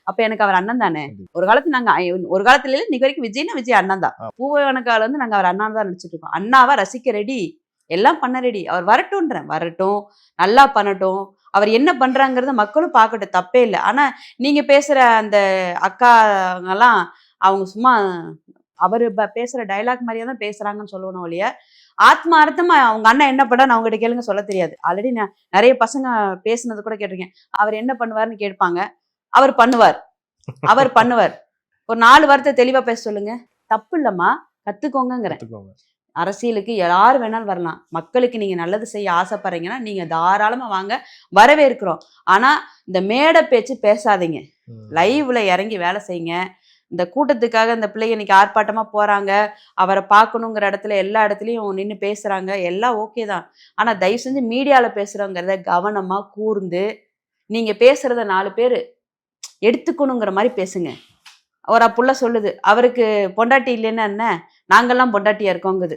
அப்ப எனக்கு அவர் அண்ணன் தானே. ஒரு காலத்துல நாங்க ஒரு காலத்துல இல்ல, இன்னைக்கு வரைக்கும் விஜய்னா விஜய் அண்ணன் தான். பூவனக்கால வந்து நாங்க அவர் அண்ணன் தான் நினைச்சிட்டு இருக்கோம். அண்ணாவா ரசிக்க ரெடி, எல்லாம் பண்ண ரெடி. அவர் வரட்டும், நல்லா பண்ணட்டும். அவர் என்ன பண்றாங்கிறத மக்களும் பார்க்கட்டும், தப்பே இல்லை. ஆனா நீங்க பேசுற அந்த அக்காங்கெல்லாம் அவங்க சும்மா அவரு பேசுற டைலாக் மாதிரியே தான் பேசுறாங்கன்னு சொல்லணும் ஒழிய, ஆத்மார்த்தமா அவங்க அண்ணன் என்ன பண்ணான்னு அவங்ககிட்ட கேளுங்க, சொல்ல தெரியாது. ஆல்ரெடி நான் நிறைய பசங்க பேசுனது கூட கேட்டிருக்கேன். அவர் என்ன பண்ணுவாருன்னு கேட்பாங்க. அவர் பண்ணுவார். ஒரு 4 வார்த்தை தெளிவா பேச சொல்லுங்க. தப்பு இல்லம்மா, கத்துக்கோங்கிறேன். அரசியலுக்கு யார் வேணாலும் வரலாம். மக்களுக்கு நீங்க நல்லது செய்ய ஆசைப்படுறீங்கன்னா நீங்க தாராளமா வாங்க, வரவேற்கிறோம். ஆனா இந்த மேடை பேச்சு பேசாதீங்க. லைவ்ல இறங்கி வேலை செய்யுங்க. இந்த கூட்டத்துக்காக இந்த பிள்ளைங்க இன்னைக்கு ஆர்ப்பாட்டமா போறாங்க, அவரை பார்க்கணுங்கிற இடத்துல எல்லா இடத்துலயும் நின்று பேசுறாங்க, எல்லாம் ஓகே தான். ஆனா தயவு செஞ்சு மீடியால பேசுறோங்கிறத கவனமா கூர்ந்து நீங்க பேசுறத 4 பேர் எடுத்துக்கணுங்கிற மாதிரி பேசுங்க. ஒரு புள்ள சொல்லுது, அவருக்கு பொண்டாட்டி இல்லைன்னா என்ன, நாங்கெல்லாம் பொண்டாட்டியா இருக்கோங்குது.